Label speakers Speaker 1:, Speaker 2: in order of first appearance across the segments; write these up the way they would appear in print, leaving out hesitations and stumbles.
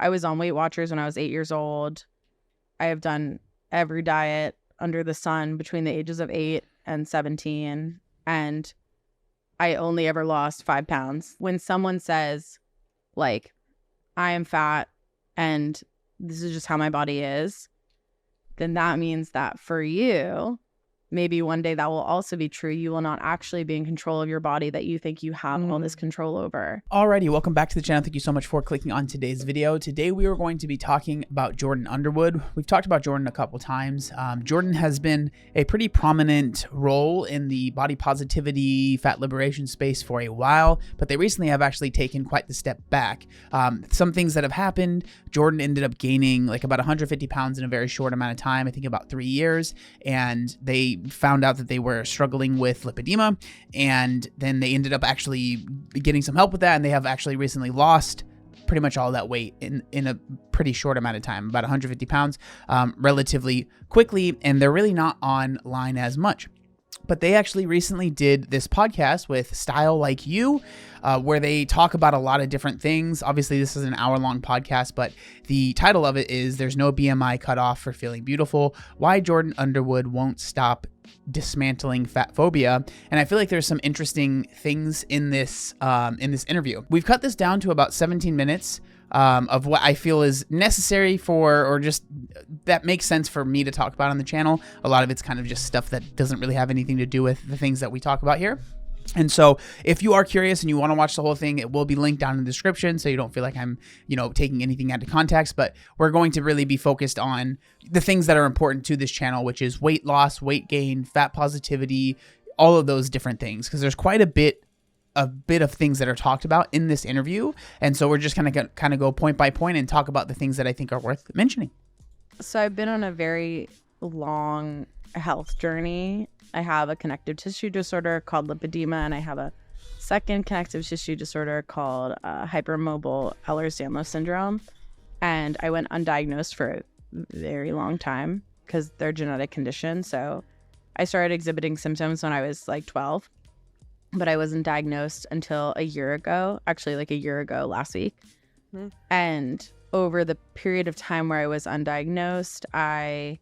Speaker 1: I was on Weight Watchers when I was 8 years old. I have done every diet under the sun between the ages of 8 and 17. And I only ever lost 5 pounds. When someone says, like, I am fat and this is just how my body is, then that means that for you, maybe one day that will also be true. You will not actually be in control of your body that you think you have all this control over.
Speaker 2: Alrighty, welcome back to the channel. Thank you so much for clicking on today's video. Today we are going to be talking about Jordan Underwood. We've talked about Jordan a couple times. Jordan has been a pretty prominent role in the body positivity, fat liberation space for a while, but they recently have actually taken quite the step back. Some things that have happened, Jordan ended up gaining like about 150 pounds in a very short amount of time, I think about 3 years, and they found out that they were struggling with lipedema, and then they ended up actually getting some help with that, and they have actually recently lost pretty much all that weight in a pretty short amount of time, about 150 pounds, relatively quickly, and they're really not online as much. But they actually recently did this podcast with Style Like You, where they talk about a lot of different things. Obviously, this is an hour-long podcast, but the title of it is There's No BMI Cutoff for Feeling Beautiful, Why Jordan Underwood Won't Stop Dismantling Fat Phobia. And I feel like there's some interesting things in this interview. We've cut this down to about 17 minutes. Of what I feel is necessary for, or just that makes sense for me to talk about on the channel. A lot of it's kind of just stuff that doesn't really have anything to do with the things that we talk about here. And so if you are curious and you want to watch the whole thing, it will be linked down in the description, so you don't feel like I'm, taking anything out of context, but we're going to really be focused on the things that are important to this channel, which is weight loss, weight gain, fat positivity, all of those different things, because there's quite a bit of things that are talked about in this interview. And so we're just going to go point by point and talk about the things that I think are worth mentioning.
Speaker 1: So I've been on a very long health journey. I have a connective tissue disorder called lipedema, and I have a second connective tissue disorder called hypermobile Ehlers-Danlos syndrome. And I went undiagnosed for a very long time because they're genetic conditions. So I started exhibiting symptoms when I was like 12. But I wasn't diagnosed until a year ago, actually like a year ago last week. And over the period of time where I was undiagnosed, I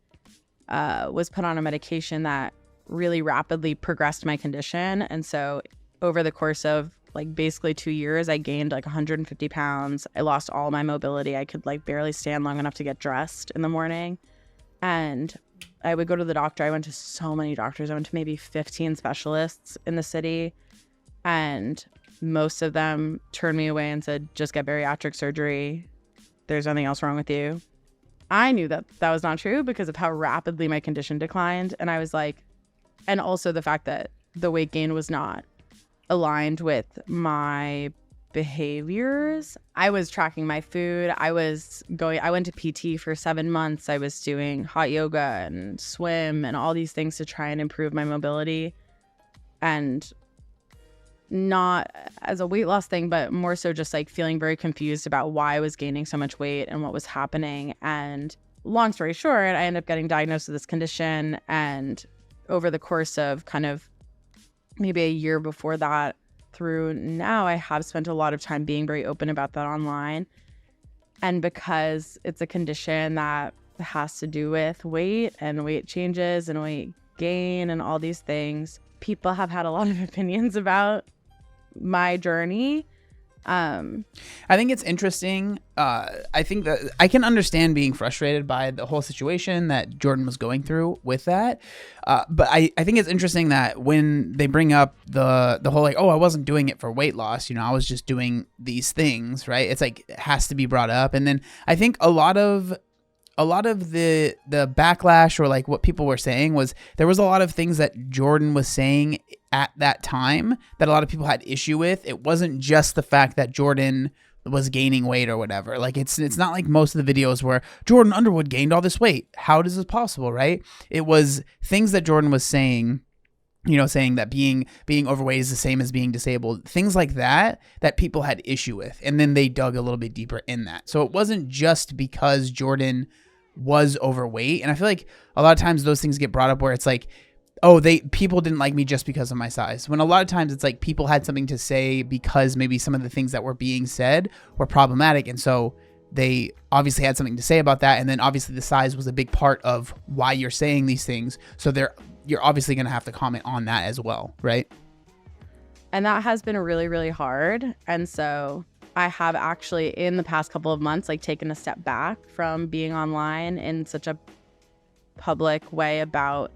Speaker 1: was put on a medication that really rapidly progressed my condition. And so over the course of like basically 2 years, I gained like 150 pounds. I lost all my mobility. I could like barely stand long enough to get dressed in the morning. And I would go to the doctor. I went to so many doctors. I went to maybe 15 specialists in the city, and most of them turned me away and said, just get bariatric surgery. There's nothing else wrong with you. I knew that that was not true because of how rapidly my condition declined. And I was like, and also the fact that the weight gain was not aligned with my behaviors. I was tracking my food. I went to PT for 7 months. I was doing hot yoga and swim and all these things to try and improve my mobility, and not as a weight loss thing, but more so just like feeling very confused about why I was gaining so much weight and what was happening. And long story short, I ended up getting diagnosed with this condition. And over the course of kind of maybe a year before that through now, I have spent a lot of time being very open about that online. And because it's a condition that has to do with weight and weight changes and weight gain and all these things, people have had a lot of opinions about my journey.
Speaker 2: I think it's interesting. I think that I can understand being frustrated by the whole situation that Jordan was going through with that. But I think it's interesting that when they bring up the whole like, oh, I wasn't doing it for weight loss, I was just doing these things, right? It's like, it has to be brought up. And then I think a lot of the backlash, or like what people were saying, was there was a lot of things that Jordan was saying at that time that a lot of people had issue with. It wasn't just the fact that Jordan was gaining weight or whatever. Like it's not like most of the videos where Jordan Underwood gained all this weight. How is this possible, right? It was things that Jordan was saying, saying that being overweight is the same as being disabled, things like that people had issue with. And then they dug a little bit deeper in that. So it wasn't just because Jordan was overweight. And I feel like a lot of times those things get brought up where it's like, oh, people didn't like me just because of my size. When a lot of times it's like people had something to say because maybe some of the things that were being said were problematic. And so they obviously had something to say about that. And then obviously the size was a big part of why you're saying these things. So you're obviously going to have to comment on that as well, right?
Speaker 1: And that has been really, really hard. And so I have actually in the past couple of months, like taken a step back from being online in such a public way about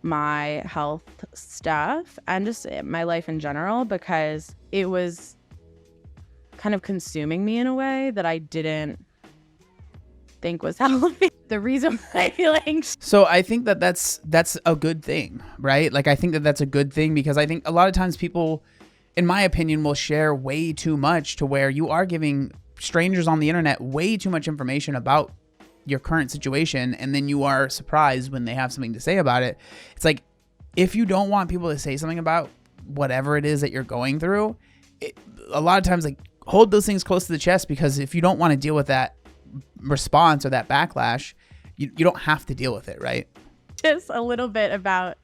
Speaker 1: my health stuff and just my life in general, because it was kind of consuming me in a way that I didn't think was healthy. The reason I feel anxious.
Speaker 2: So I think that that's a good thing, right? Like, I think that that's a good thing, because I think a lot of times people, in my opinion, will share way too much to where you are giving strangers on the internet way too much information about your current situation, and then you are surprised when they have something to say about it. It's like, if you don't want people to say something about whatever it is that you're going through, a lot of times, like, hold those things close to the chest, because if you don't want to deal with that response or that backlash, you don't have to deal with it, right?
Speaker 1: Just a little bit about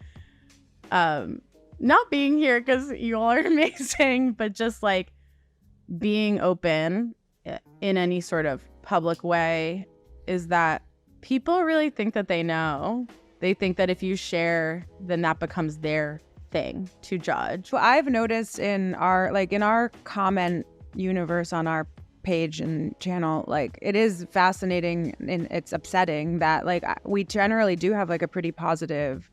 Speaker 1: not being here because you all are amazing, but just like being open in any sort of public way is that people really think that they know. They think that if you share, then that becomes their thing to judge.
Speaker 3: Well, I've noticed in our comment universe on our page and channel, like, it is fascinating and it's upsetting that like we generally do have like a pretty positive,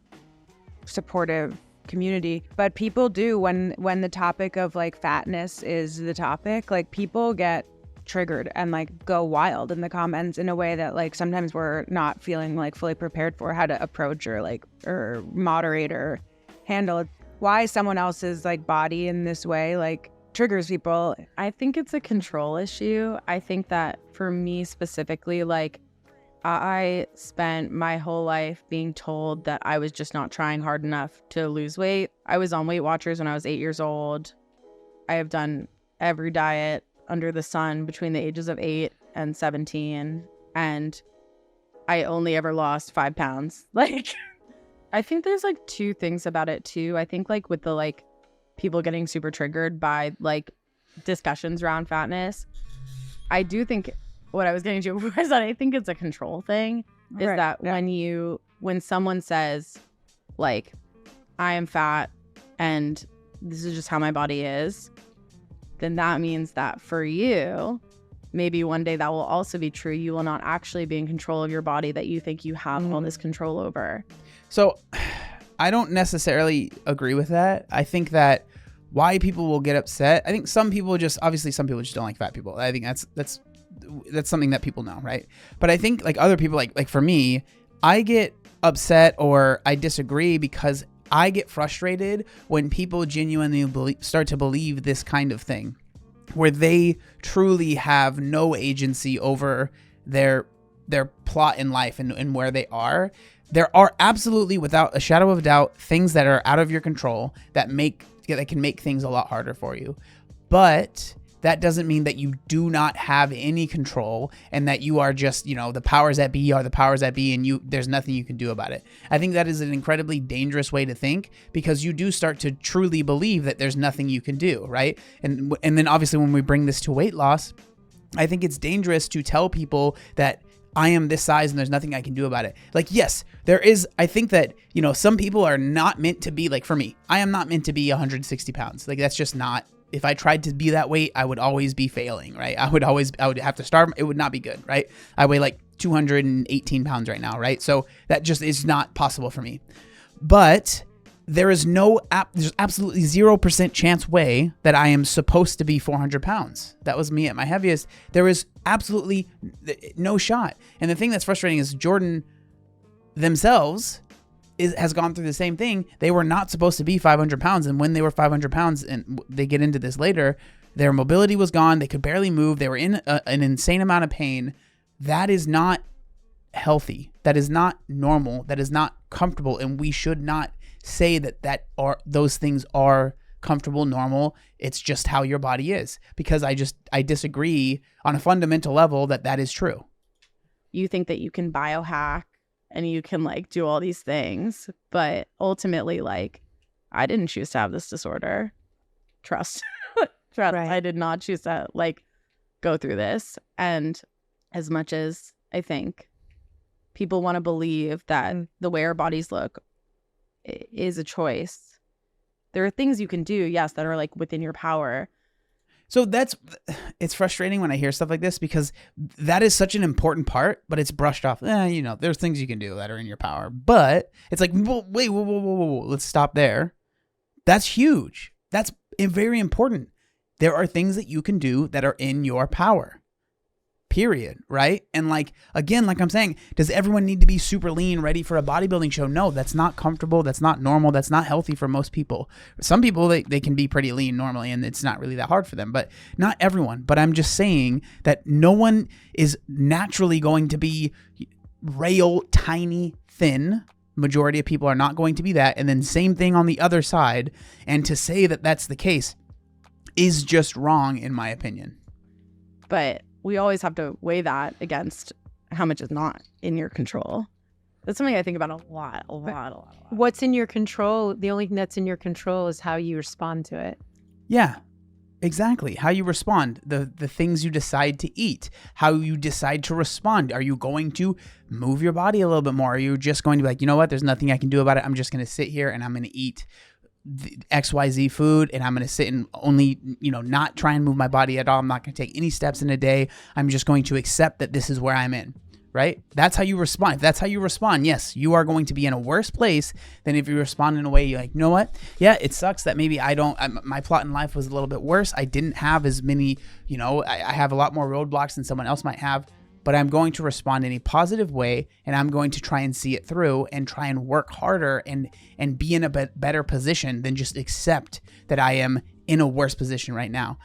Speaker 3: supportive community, but people do, when the topic of like fatness is the topic, like people get triggered and like go wild in the comments in a way that like sometimes we're not feeling like fully prepared for how to approach or moderate or handle it. Why someone else's like body in this way like triggers people.
Speaker 1: I think it's a control issue. I think that for me specifically, like, I spent my whole life being told that I was just not trying hard enough to lose weight. I was on Weight Watchers when I was 8 years old. I have done every diet under the sun between the ages of 8 and 17, and I only ever lost 5 pounds. Like, I think there's like two things about it too. I think like with the like people getting super triggered by like discussions around fatness, I do think what I was getting to was that I think it's a control thing. Is
Speaker 3: Right.
Speaker 1: that
Speaker 3: Yeah.
Speaker 1: when someone says like, I am fat and this is just how my body is, then that means that for you, maybe one day that will also be true. You will not actually be in control of your body that you think you have all this control over.
Speaker 2: So I don't necessarily agree with that. I think that why people will get upset, I think some people just don't like fat people. I think that's something that people know, right? But I think like other people, like for me, I get upset or I disagree because I get frustrated when people genuinely start to believe this kind of thing, where they truly have no agency over their plot in life and where they are. There are absolutely, without a shadow of a doubt, things that are out of your control that can make things a lot harder for you. But that doesn't mean that you do not have any control and that you are just, the powers that be are the powers that be and there's nothing you can do about it. I think that is an incredibly dangerous way to think, because you do start to truly believe that there's nothing you can do, right? And then obviously when we bring this to weight loss, I think it's dangerous to tell people that I am this size and there's nothing I can do about it. Like, yes, there is. I think that, some people are not meant to be, like for me, I am not meant to be 160 pounds. Like, that's just not, if I tried to be that weight, I would always be failing, right? I would have to starve. It would not be good, right? I weigh like 218 pounds right now, right? So that just is not possible for me. But there's absolutely 0% chance way that I am supposed to be 400 pounds. That was me at my heaviest. There is absolutely no shot. And the thing that's frustrating is Jordan themselves has gone through the same thing. They were not supposed to be 500 pounds. And when they were 500 pounds, and they get into this later, their mobility was gone. They could barely move. They were in an insane amount of pain. That is not healthy. That is not normal. That is not comfortable. And we should not say those things are comfortable, normal. It's just how your body is, because I disagree on a fundamental level that is true.
Speaker 1: You think that you can biohack and you can like do all these things, but ultimately, like, I didn't choose to have this disorder. Trust.
Speaker 3: Right.
Speaker 1: I did not choose to like go through this, and as much as I think people want to believe that the way our bodies look is a choice. There are things you can do, yes, that are like within your power.
Speaker 2: So it's frustrating when I hear stuff like this because that is such an important part, but it's brushed off. There's things you can do that are in your power, but it's like, wait, whoa, let's stop there. That's huge. That's very important. There are things that you can do that are in your power. Period. Right? And like, again, like I'm saying, does everyone need to be super lean, ready for a bodybuilding show? No, that's not comfortable. That's not normal. That's not healthy for most people. Some people, they can be pretty lean normally and it's not really that hard for them, but not everyone. But I'm just saying that no one is naturally going to be rail tiny thin. Majority of people are not going to be that. And then same thing on the other side. And to say that that's the case is just wrong in my opinion.
Speaker 1: But we always have to weigh that against how much is not in your control. That's something I think about a lot.
Speaker 3: What's in your control? The only thing that's in your control is how you respond to it.
Speaker 2: Yeah, exactly. How you respond, the things you decide to eat, how you decide to respond. Are you going to move your body a little bit more? Are you just going to be like, you know what, there's nothing I can do about it. I'm just going to sit here and I'm going to eat the XYZ food and I'm going to sit and only, not try and move my body at all. I'm not going to take any steps in a day. I'm just going to accept that this is where I'm in, right? That's how you respond. If that's how you respond, yes, you are going to be in a worse place than if you respond in a way you're like, you know what? Yeah, it sucks that maybe my plot in life was a little bit worse. I didn't have as many, I have a lot more roadblocks than someone else might have. But I'm going to respond in a positive way and I'm going to try and see it through and try and work harder and be in a better position than just accept that I am in a worse position right now.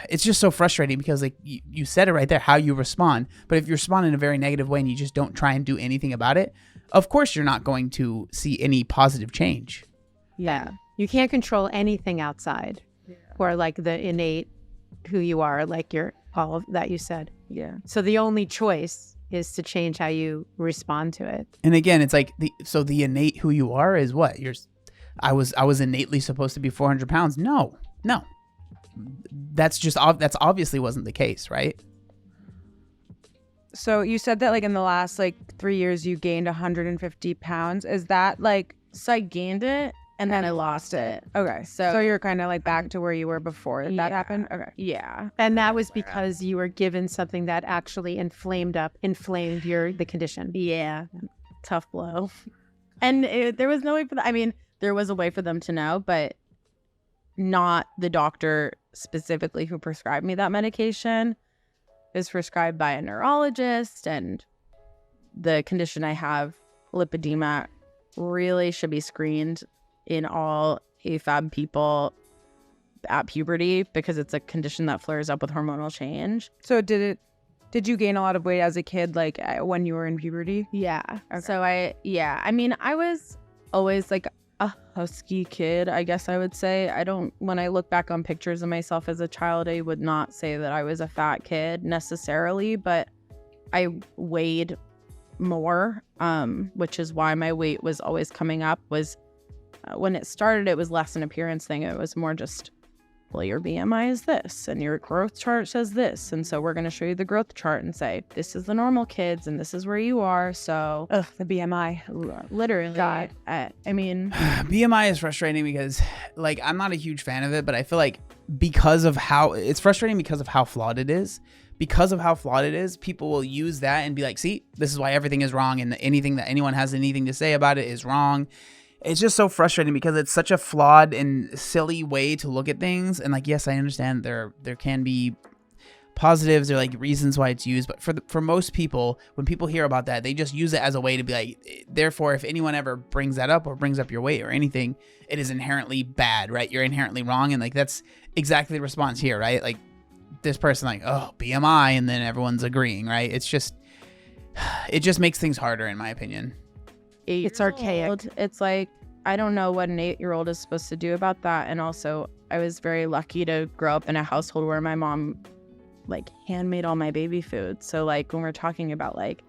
Speaker 2: It's just so frustrating because like you said it right there, how you respond. But if you respond in a very negative way and you just don't try and do anything about it, of course you're not going to see any positive change.
Speaker 3: Yeah. You can't control anything outside or like the innate who you are, like all of that you said.
Speaker 1: Yeah.
Speaker 3: So the only choice is to change how you respond to it.
Speaker 2: And again, it's like the innate who you are is what? I was innately supposed to be 400 pounds. No. That's obviously wasn't the case, right?
Speaker 3: So you said that like in the last like 3 years you gained 150 pounds. Is that like,
Speaker 1: so I gained it and then I lost it.
Speaker 3: okay. So you're kind of like back to where you were before that happened? Okay.
Speaker 1: Yeah.
Speaker 3: And that was because you were given something that actually inflamed the condition.
Speaker 1: Yeah. Tough blow. And there was no way for that. I mean, there was a way for them to know, but not the doctor specifically who prescribed me that medication. It was prescribed by a neurologist, and the condition I have, lipedema, really should be screened in all AFAB people at puberty because it's a condition that flares up with hormonal change.
Speaker 3: So did you gain a lot of weight as a kid, like when you were in puberty?
Speaker 1: Yeah.
Speaker 3: Okay.
Speaker 1: So I was always like a husky kid, I guess I would say. When I look back on pictures of myself as a child, I would not say that I was a fat kid necessarily, but I weighed more, which is why my weight was always coming up. When it started, it was less an appearance thing. It was more just, well, your BMI is this and your growth chart says this. And so we're going to show you the growth chart and say, this is the normal kids and this is where you are. So
Speaker 3: the BMI,
Speaker 1: literally.
Speaker 3: God.
Speaker 1: I mean,
Speaker 2: BMI is frustrating because like, I'm not a huge fan of it, but I feel like it's frustrating because of how flawed it is. Because of how flawed it is, people will use that and be like, see, this is why everything is wrong. And anything that anyone has anything to say about it is wrong. It's just so frustrating because it's such a flawed and silly way to look at things. And like, yes, I understand there can be positives or like reasons why it's used. But for most people, when people hear about that, they just use it as a way to be like, therefore, if anyone ever brings that up or brings up your weight or anything, it is inherently bad, right? You're inherently wrong. And like, that's exactly the response here, right? Like this person like, oh, BMI. And then everyone's agreeing, right? It just makes things harder in my opinion.
Speaker 3: It's archaic.
Speaker 1: It's like, I don't know what an 8-year-old is supposed to do about that. And also, I was very lucky to grow up in a household where my mom like handmade all my baby food. So like when we're talking about like,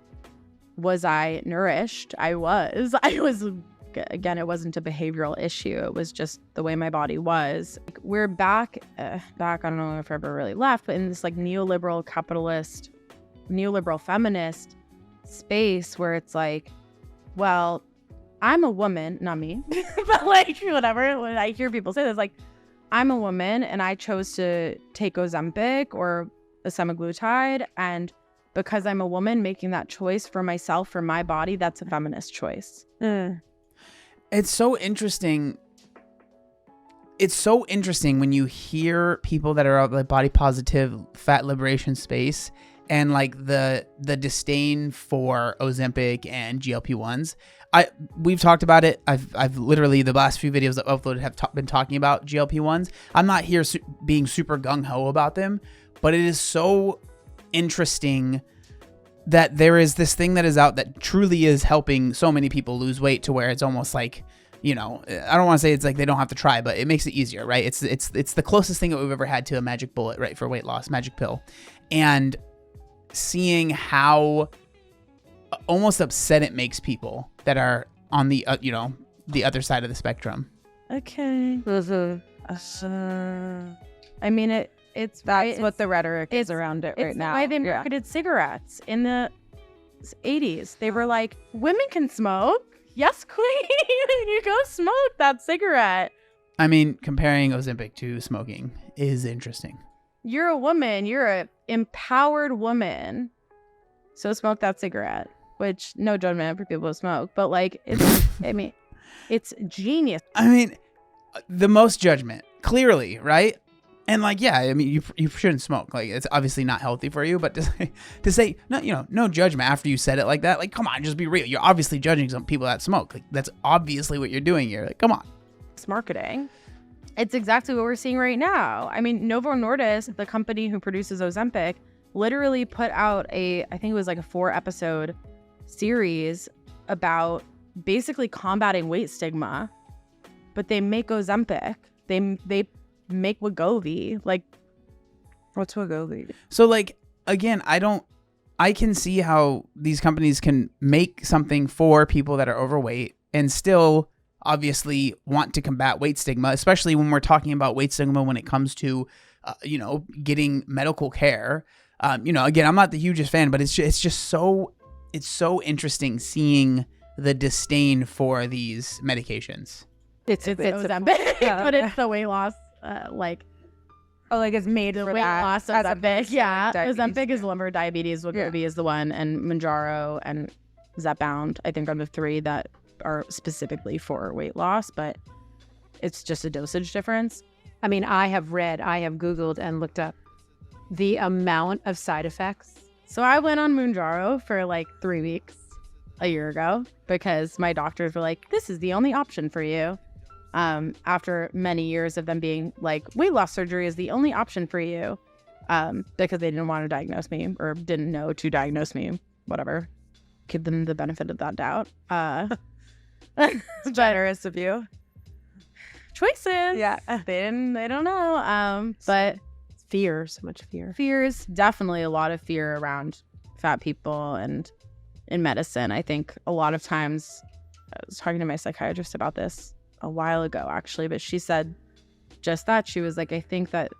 Speaker 1: was I nourished? I was. Again, it wasn't a behavioral issue. It was just the way my body was. Like, we're back, I don't know if I ever really left, but in this like neoliberal capitalist neoliberal feminist space where it's like, well, I'm a woman, not me, but like whatever. When I hear people say this, like, I'm a woman and I chose to take Ozempic or a semaglutide, and because I'm a woman making that choice for myself, for my body, that's a feminist choice.
Speaker 2: It's so interesting. It's so interesting when you hear people that are out like body positive, fat liberation space, and like the disdain for Ozempic and GLP-1s. We've talked about it. I've literally the last few videos that I've uploaded have been talking about GLP-1s. I'm not here being super gung-ho about them, but it is so interesting that there is this thing that is out that truly is helping so many people lose weight to where it's almost like, you know, I don't want to say it's like they don't have to try, but it makes it easier, right? It's the closest thing that we've ever had to a magic bullet, right, for weight loss, magic pill. And seeing how almost upset it makes people that are on the you know, the other side of the spectrum.
Speaker 1: Okay. I mean,
Speaker 3: That's what the rhetoric is around it right now.
Speaker 1: It's why they marketed cigarettes in the 80s. They were like, women can smoke. Yes, queen. You go smoke that cigarette.
Speaker 2: I mean, comparing Ozempic to smoking is interesting.
Speaker 1: You're a woman. You're a empowered woman. So smoke that cigarette, which no judgment for people who smoke, but like, it's, I mean, it's genius.
Speaker 2: I mean, the most judgment, clearly, right? And like, yeah, I mean, you shouldn't smoke. Like, it's obviously not healthy for you. But to say no, you know, no judgment after you said it like that. Like, come on, just be real. You're obviously judging some people that smoke. Like, that's obviously what you're doing here. Like, come on.
Speaker 1: It's marketing. It's exactly what we're seeing right now. I mean, Novo Nordisk, the company who produces Ozempic, literally put out I think it was like a 4-episode series about basically combating weight stigma. But they make Ozempic. They make Wegovy. Like,
Speaker 3: What's Wegovy?
Speaker 2: So like, again, I can see how these companies can make something for people that are overweight and still obviously want to combat weight stigma, especially when we're talking about weight stigma when it comes to, you know, getting medical care. You know, again, I'm not the hugest fan, but it's just so interesting seeing the disdain for these medications.
Speaker 1: It's Ozempic, but it's the weight loss, like
Speaker 3: it's made
Speaker 1: the
Speaker 3: for
Speaker 1: weight
Speaker 3: that.
Speaker 1: loss Ozempic. Yeah,
Speaker 3: diabetes.
Speaker 1: Ozempic is liver diabetes. Wegovy is the one, and Mounjaro and Zepbound, I think, are the 3 that are specifically for weight loss, but it's just a dosage difference.
Speaker 4: I mean, I have Googled and looked up the amount of side effects.
Speaker 1: So I went on Mounjaro for like 3 weeks a year ago because my doctors were like, this is the only option for you. After many years of them being like, weight loss surgery is the only option for you, because they didn't want to diagnose me or didn't know to diagnose me, whatever. Give them the benefit of that doubt.
Speaker 3: Generous of you.
Speaker 1: Choices.
Speaker 3: Yeah.
Speaker 1: They don't know. But
Speaker 4: Fear, so much fear.
Speaker 1: fears, definitely a lot of fear around fat people and in medicine. I think a lot of times, I was talking to my psychiatrist about this a while ago, actually, but she said just that. She was like, I think that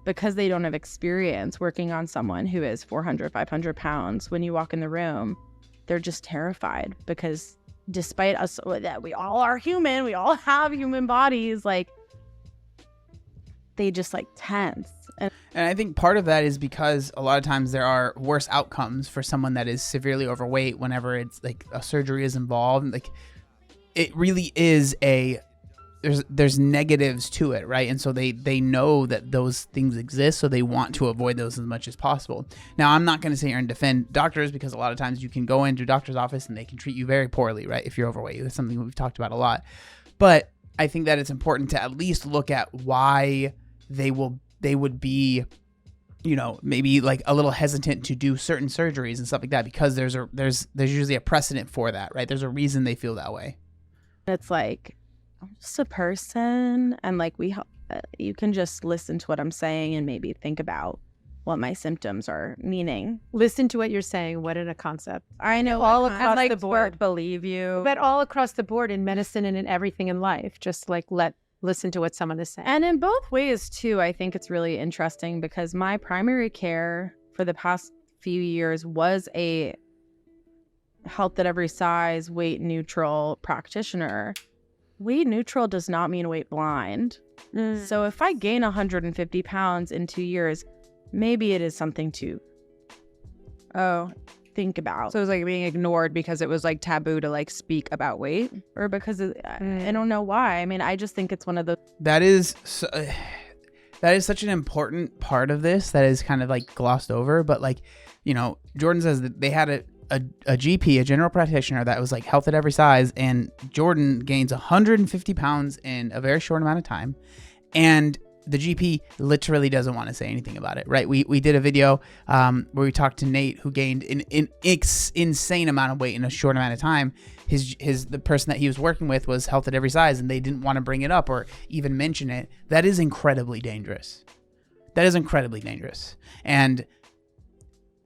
Speaker 1: because they don't have experience working on someone who is 400, 500 pounds, when you walk in the room, they're just terrified because despite us, that we all are human, we all have human bodies, like they just like tense.
Speaker 2: And I think part of that is because a lot of times there are worse outcomes for someone that is severely overweight whenever it's like a surgery is involved. Like, it really is there's negatives to it, right? And so they know that those things exist, so they want to avoid those as much as possible. Now, I'm not going to sit here and defend doctors because a lot of times you can go into a doctor's office and they can treat you very poorly, right? If you're overweight, that's something we've talked about a lot. But I think that it's important to at least look at why they would be, you know, maybe like a little hesitant to do certain surgeries and stuff like that, because there's usually a precedent for that, right? There's a reason they feel that way.
Speaker 1: It's like, I'm just a person, and like you can just listen to what I'm saying and maybe think about what my symptoms are meaning.
Speaker 4: Listen to what you're saying. What in a concept.
Speaker 1: I know
Speaker 4: All across
Speaker 3: like
Speaker 4: the board.
Speaker 3: believe you.
Speaker 4: But all across the board in medicine and in everything in life. Just like listen to what someone is saying.
Speaker 1: And in both ways too, I think it's really interesting because my primary care for the past few years was a health at every size, weight neutral practitioner. Weight neutral does not mean weight blind. So if I gain 150 pounds in 2 years, maybe it is something to think about.
Speaker 3: So it was like being ignored because it was like taboo to like speak about weight,
Speaker 1: Or because I don't know why. I mean, I just think it's one of the
Speaker 2: That is such an important part of this that is kind of like glossed over. But like, you know, Jordan says that they had a GP, a general practitioner, that was like health at every size, and Jordan gains 150 pounds in a very short amount of time, and the GP literally doesn't want to say anything about it, right? We did a video where we talked to Nate, who gained an insane amount of weight in a short amount of time. The person that he was working with was health at every size, and they didn't want to bring it up or even mention it. That is incredibly dangerous. And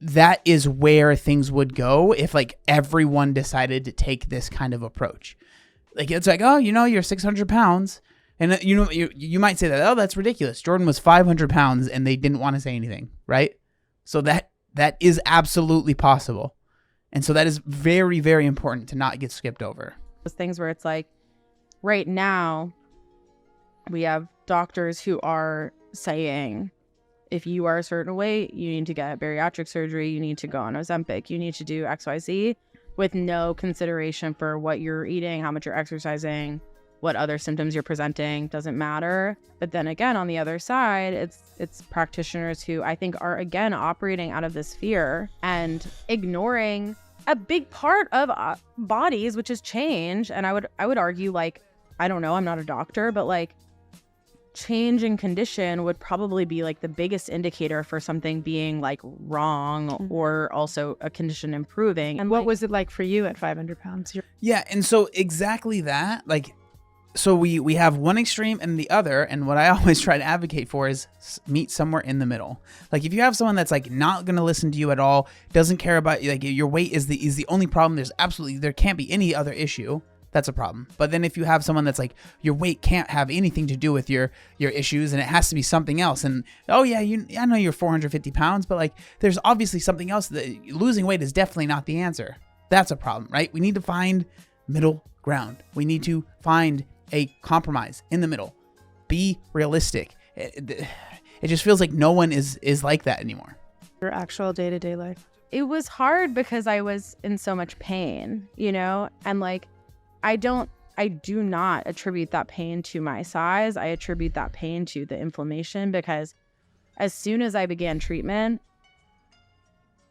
Speaker 2: that is where things would go if like everyone decided to take this kind of approach. Like, it's like, oh, you know, you're 600 pounds. And you know, you might say that, oh, that's ridiculous. Jordan was 500 pounds and they didn't want to say anything, right? So that is absolutely possible. And so that is very, very important to not get skipped over.
Speaker 1: those things where it's like, right now, we have doctors who are saying, if you are a certain weight, you need to get bariatric surgery, you need to go on Ozempic, you need to do XYZ, with no consideration for what you're eating, how much you're exercising, what other symptoms you're presenting, doesn't matter. But then again, on the other side, it's practitioners who I think are again operating out of this fear and ignoring a big part of bodies, which is change. And I would argue, like, I don't know, I'm not a doctor, but like change in condition would probably be like the biggest indicator for something being like wrong or also a condition improving.
Speaker 4: And what was it like for you at 500 pounds?
Speaker 2: Yeah, and so exactly that, like, so we have one extreme and the other, and what I always try to advocate for is meet somewhere in the middle. Like, if you have someone that's like not going to listen to you at all, doesn't care about, like, your weight is the only problem, there can't be any other issue, that's a problem. But then if you have someone that's like, your weight can't have anything to do with your issues and it has to be something else, and oh yeah, I know you're 450 pounds, but like there's obviously something else, that losing weight is definitely not the answer. That's a problem, right? We need to find middle ground. We need to find a compromise in the middle. Be realistic. It just feels like no one is like that anymore.
Speaker 4: Your actual day-to-day life.
Speaker 1: It was hard because I was in so much pain, you know, and like I do not attribute that pain to my size. I attribute that pain to the inflammation, because as soon as I began treatment,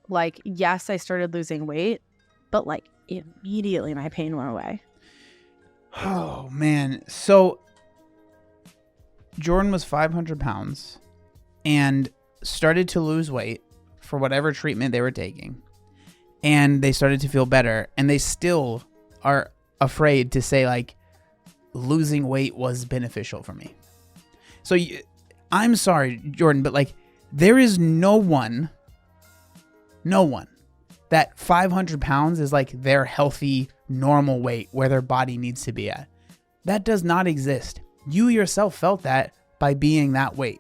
Speaker 1: like, yes, I started losing weight, but like immediately my pain went away.
Speaker 2: Oh man. So Jordan was 500 pounds and started to lose weight for whatever treatment they were taking. And they started to feel better, and they still are afraid to say like losing weight was beneficial for me. So I'm sorry, Jordan, but like there is no one that 500 pounds is like their healthy normal weight where their body needs to be at. That does not exist. You yourself felt that by being that weight,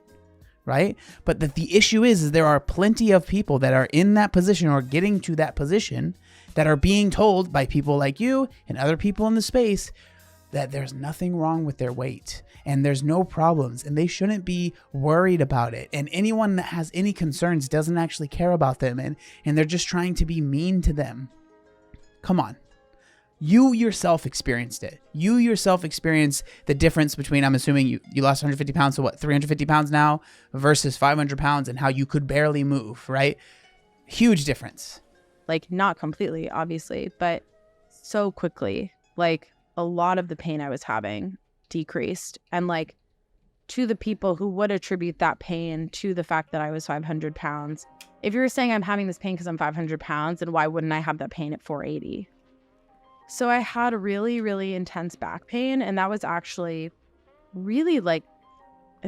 Speaker 2: right? But the issue is there are plenty of people that are in that position or getting to that position that are being told by people like you and other people in the space that there's nothing wrong with their weight and there's no problems and they shouldn't be worried about it. And anyone that has any concerns doesn't actually care about them, and they're just trying to be mean to them. Come on. You yourself experienced it. You yourself experienced the difference between, I'm assuming you lost 150 pounds to what, 350 pounds now versus 500 pounds, and how you could barely move, right? Huge difference.
Speaker 1: Like, not completely, obviously, but so quickly. Like, a lot of the pain I was having decreased. And like, to the people who would attribute that pain to the fact that I was 500 pounds, if you're saying I'm having this pain because I'm 500 pounds, then why wouldn't I have that pain at 480? So I had really, really intense back pain, and that was actually really like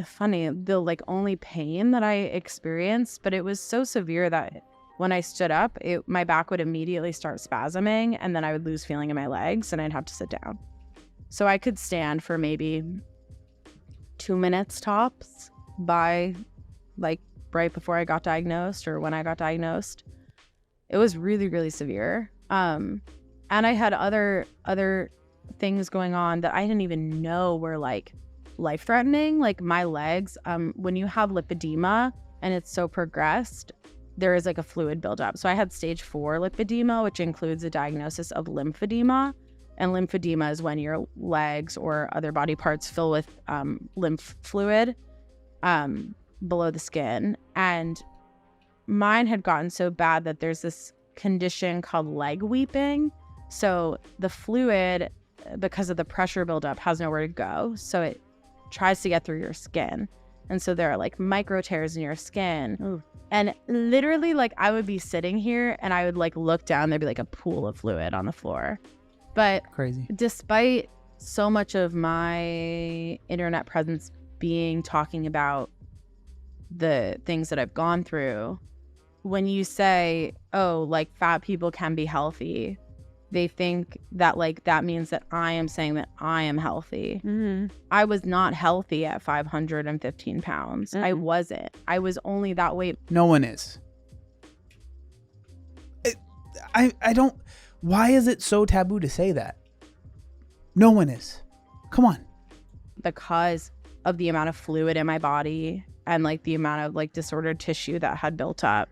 Speaker 1: funny, the like only pain that I experienced, but it was so severe that when I stood up, my back would immediately start spasming, and then I would lose feeling in my legs and I'd have to sit down. So I could stand for maybe 2 minutes tops by like right before I got diagnosed or when I got diagnosed. It was really, really severe. And I had other things going on that I didn't even know were like life-threatening. Like my legs, when you have lipedema and it's so progressed, there is like a fluid buildup. So I had stage 4 lipedema, which includes a diagnosis of lymphedema. And lymphedema is when your legs or other body parts fill with lymph fluid below the skin. And mine had gotten so bad that there's this condition called leg weeping. So the fluid, because of the pressure buildup, has nowhere to go. So it tries to get through your skin. And so there are like micro tears in your skin. Ooh. And literally, like, I would be sitting here and I would like look down, there'd be like a pool of fluid on the floor. But
Speaker 2: Crazy.
Speaker 1: Despite so much of my internet presence being talking about the things that I've gone through, when you say, oh, like fat people can be healthy, they think that like that means that I am saying that I am healthy.
Speaker 3: Mm-hmm.
Speaker 1: I was not healthy at 515 pounds. I wasn't. I was only that weight.
Speaker 2: No one is. I don't. Why is it so taboo to say that? No one is. Come on.
Speaker 1: Because of the amount of fluid in my body and like the amount of like disordered tissue that had built up.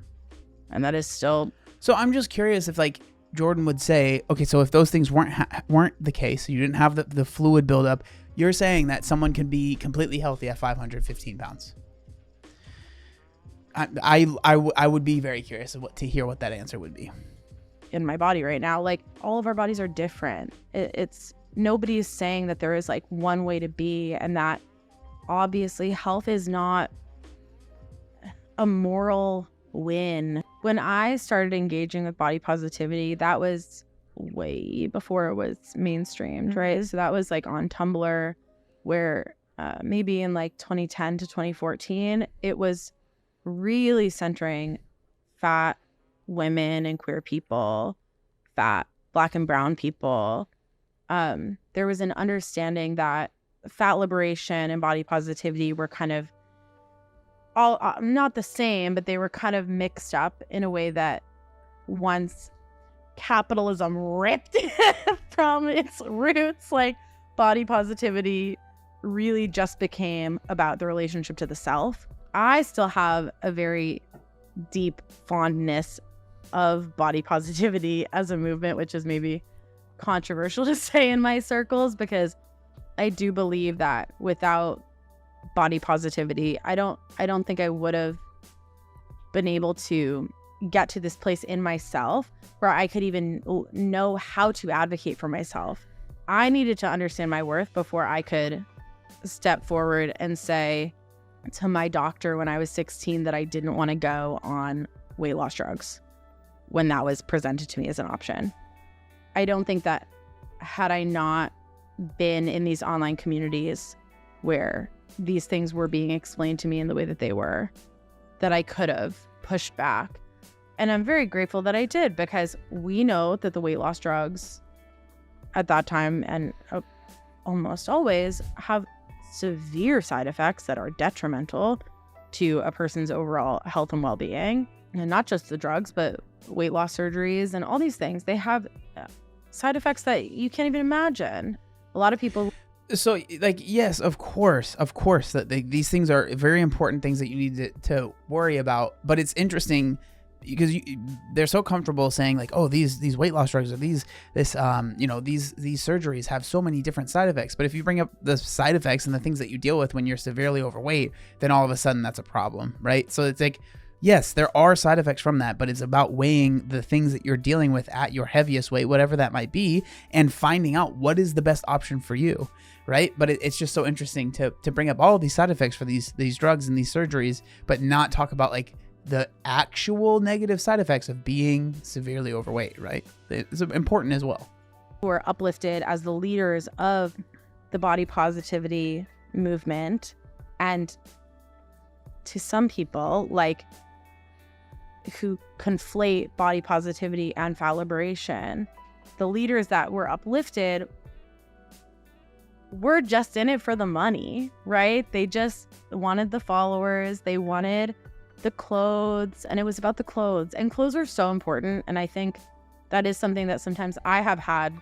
Speaker 1: And that is still.
Speaker 2: So I'm just curious if like Jordan would say, okay, so if those things weren't the case, you didn't have the fluid buildup, you're saying that someone can be completely healthy at 515 pounds. I would be very curious to hear what that answer would be.
Speaker 1: In my body right now, like all of our bodies are different. It's nobody is saying that there is like one way to be, and that obviously health is not a moral win. When I started engaging with body positivity, that was way before it was mainstreamed, right? So that was like on Tumblr, where maybe in like 2010 to 2014, it was really centering fat women and queer people, fat Black and brown people. There was an understanding that fat liberation and body positivity were kind of all not the same, but they were kind of mixed up in a way that once capitalism ripped from its roots, like body positivity really just became about the relationship to the self. I still have a very deep fondness of body positivity as a movement, which is maybe controversial to say in my circles, because I do believe that without body positivity, I don't think I would have been able to get to this place in myself where I could even know how to advocate for myself. I needed to understand my worth before I could step forward and say to my doctor when I was 16 that I didn't want to go on weight loss drugs when that was presented to me as an option. I don't think that had I not been in these online communities where these things were being explained to me in the way that they were, that I could have pushed back. And I'm very grateful that I did, because we know that the weight loss drugs at that time and almost always have severe side effects that are detrimental to a person's overall health and well-being. And not just the drugs, but weight loss surgeries and all these things. They have side effects that you can't even imagine. A lot of people.
Speaker 2: So, like, yes, of course, that these things are very important things that you need to worry about. But it's interesting because they're so comfortable saying like, oh, these weight loss drugs or these surgeries have so many different side effects. But if you bring up the side effects and the things that you deal with when you're severely overweight, then all of a sudden that's a problem, right? So it's like, yes, there are side effects from that, but it's about weighing the things that you're dealing with at your heaviest weight, whatever that might be, and finding out what is the best option for you, right? But it's just so interesting to bring up all of these side effects for these drugs and these surgeries, but not talk about like the actual negative side effects of being severely overweight, right? It's important as well.
Speaker 1: We're uplifted as the leaders of the body positivity movement, and to some people, like, who conflate body positivity and fat liberation, the leaders that were uplifted were just in it for the money, right? They just wanted the followers. They wanted the clothes, and it was about the clothes. And clothes are so important. And I think that is something that sometimes I have had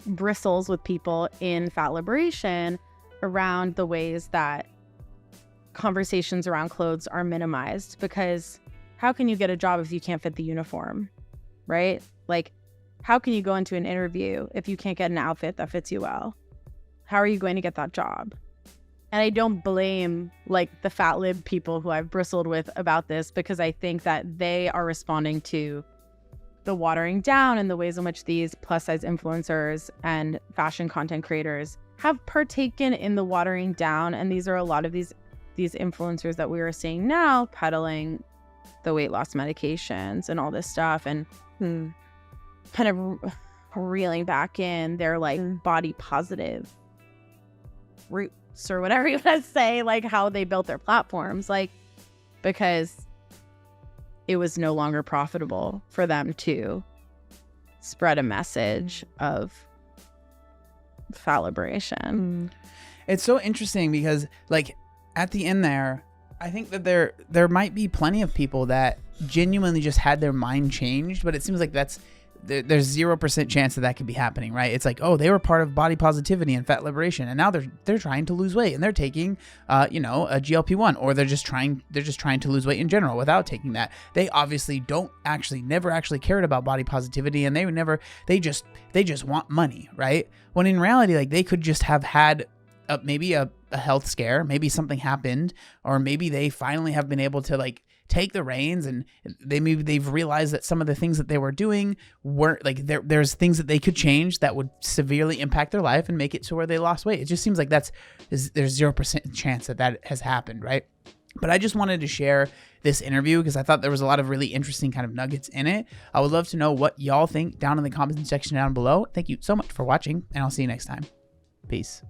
Speaker 1: bristles with people in Fat Liberation around the ways that conversations around clothes are minimized, because how can you get a job if you can't fit the uniform, right? Like, how can you go into an interview if you can't get an outfit that fits you well? How are you going to get that job? And I don't blame like the fat lib people who I've bristled with about this, because I think that they are responding to the watering down and the ways in which these plus size influencers and fashion content creators have partaken in the watering down. And these are a lot of these influencers that we are seeing now peddling the weight loss medications and all this stuff, and kind of reeling back in their like body positive roots or whatever you want to say, like how they built their platforms, like because it was no longer profitable for them to spread a message of fat liberation.
Speaker 2: It's so interesting because like at the end there, I think that there might be plenty of people that genuinely just had their mind changed, but it seems like there's 0% chance that could be happening, right? It's like, oh, they were part of body positivity and fat liberation, and now they're trying to lose weight and they're taking a GLP-1, or they're just trying to lose weight in general without taking that. They obviously never actually cared about body positivity, and they just want money, right? When in reality, like they could just have had maybe a health scare, maybe something happened, or maybe they finally have been able to like take the reins, and they've realized that some of the things that they were doing weren't like there's things that they could change that would severely impact their life and make it to where they lost weight. It just seems like there's 0% chance that has happened, right? But I just wanted to share this interview because I thought there was a lot of really interesting kind of nuggets in it. I would love to know what y'all think down in the comment section down below. Thank you so much for watching, and I'll see you next time. Peace.